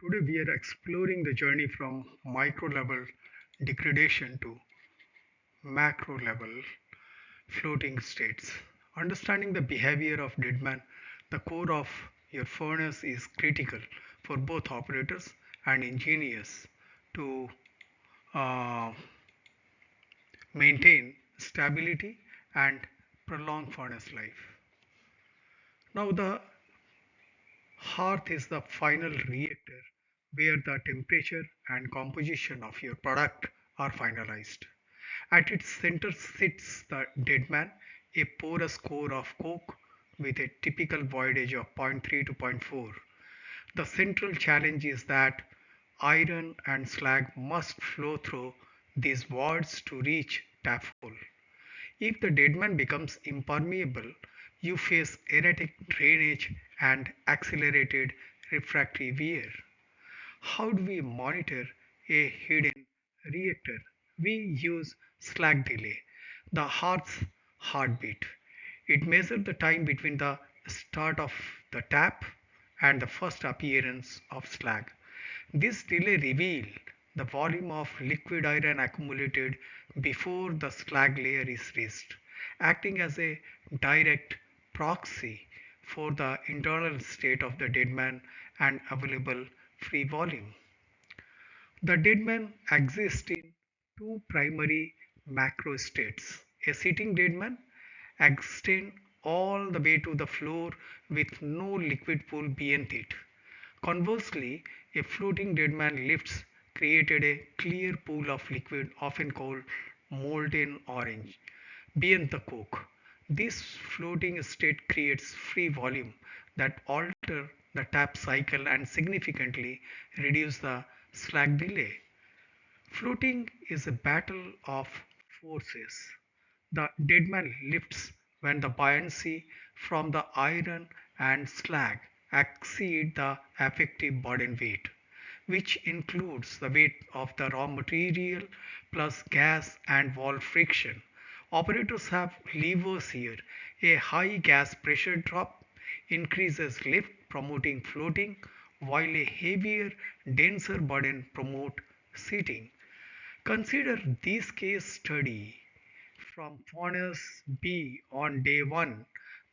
Today we are exploring the journey from micro level degradation to macro level floating states. Understanding the behavior of Deadman, the core of your furnace is critical for both operators and engineers to uh, maintain stability and prolong furnace life. Now, the hearth is the final reactor where the temperature and composition of your product are finalized. At its center sits the deadman, a porous core of coke with a typical void edge of zero point 0.3 to zero point 0.4. The central challenge is that iron and slag must flow through these voids to reach tap full. If the deadman becomes impermeable, you face erratic drainage and accelerated refractory wear. How do we monitor a hidden reactor? We use slag delay, the heart's heartbeat. It measures the time between the start of the tap and the first appearance of slag. This delay reveals the volume of liquid iron accumulated before the slag layer is reached, acting as a direct proxy for the internal state of the deadman and available free volume. The deadman exists in two primary macro states. A sitting deadman extends all the way to the floor with no liquid pool beneath it. Conversely, a floating deadman lifts created a clear pool of liquid often called molten orange beneath the coke. This floating state creates free volume that alter the tap cycle and significantly reduce the slag delay. Floating is a battle of forces. The deadman lifts when the buoyancy from the iron and slag exceed the effective burden weight, which includes the weight of the raw material plus gas and wall friction. Operators have levers here. A high gas pressure drop increases lift, promoting floating, while a heavier, denser burden promote seating. Consider this case study from furnace B on day 1.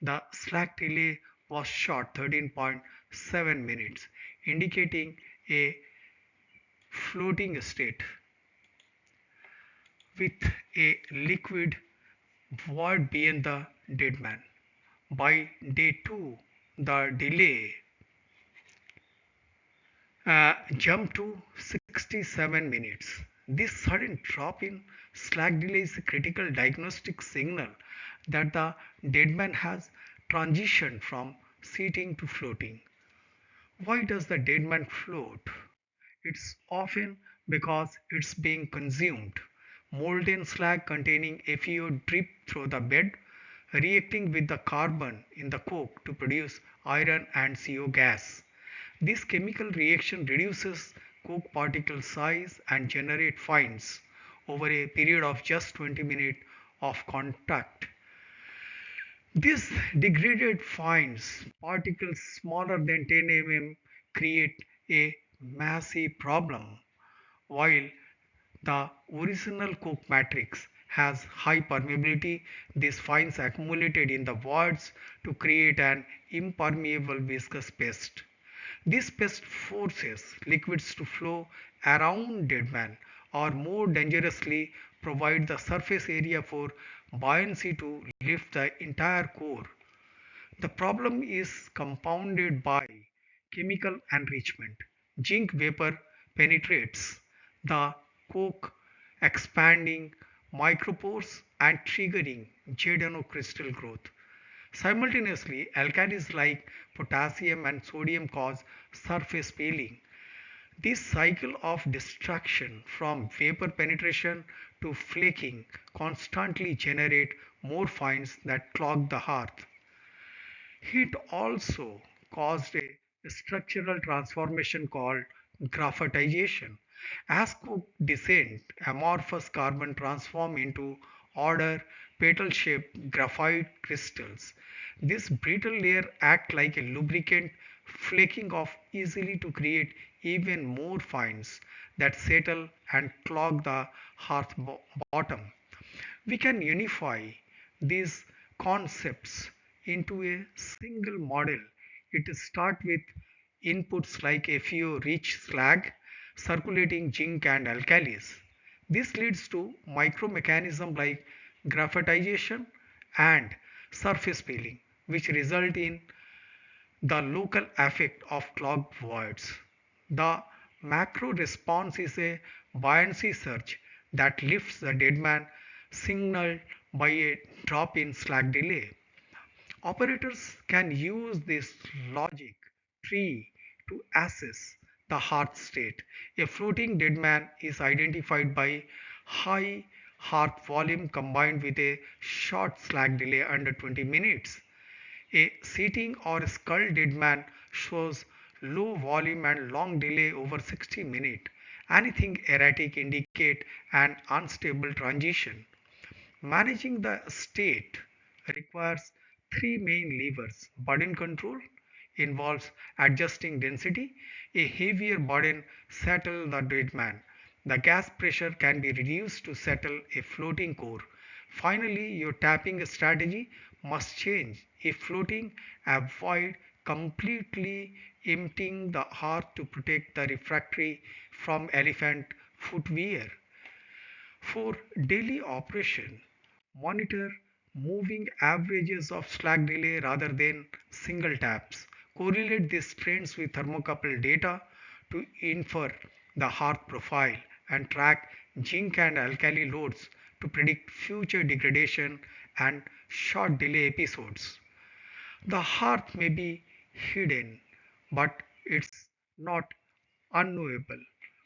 The slack delay was short 13.7 minutes, indicating a floating state with a liquid void beyond the deadman. By day 2, the delay jumped to 67 minutes. This sudden drop in slack delay is a critical diagnostic signal that the deadman has transitioned from seating to floating. Why does the deadman float? It's often because it's being consumed. Molten slag containing FeO drip through the bed, reacting with the carbon in the coke to produce iron and CO gas. This chemical reaction reduces coke particle size and generate fines over a period of just 20 minutes of contact. These degraded fines, particles smaller than 10 mm, create a massive problem, while the original Coke matrix has high permeability. These fines accumulated in the voids to create an impermeable viscous paste. This paste forces liquids to flow around deadman or more dangerously provide the surface area for buoyancy to lift the entire core. The problem is compounded by chemical enrichment. Zinc vapor penetrates the coke, expanding micropores and triggering Giordano crystal growth. Simultaneously, alkalis like potassium and sodium cause surface peeling. This cycle of destruction from vapor penetration to flaking constantly generate more fines that clog the hearth. It also caused a structural transformation called graphitization. As coke descent, amorphous carbon transform into order petal-shaped graphite crystals. This brittle layer act like a lubricant flaking off easily to create even more fines that settle and clog the hearth bottom. We can unify these concepts into a single model. It starts with inputs like FeO rich slag, circulating zinc and alkalis. This leads to micromechanisms like graphitization and surface peeling, which result in the local effect of clogged voids. The macro response is a buoyancy surge that lifts the deadman signaled by a drop in slag delay. Operators can use this logic tree to assess the hearth state. A floating deadman is identified by high hearth volume combined with a short slag delay under 20 minutes. A sitting or skull deadman shows low volume and long delay over 60 minutes. Anything erratic indicate an unstable transition. Managing the state requires three main levers. Burden control involves adjusting density. A heavier burden settles the deadman. The gas pressure can be reduced to settle a floating core. Finally, your tapping strategy must change. If floating, avoid completely emptying the hearth to protect the refractory from elephant footwear. For daily operation, monitor moving averages of slag delay rather than single taps. Correlate these trends with thermocouple data to infer the hearth profile and track zinc and alkali loads to predict future degradation and short delay episodes. The hearth may be hidden, but it's not unknowable.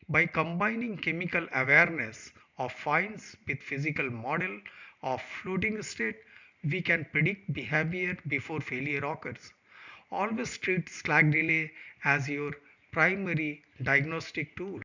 By combining chemical awareness of fines with physical model of floating state, we can predict behavior before failure occurs. Always treat slag delay as your primary diagnostic tool.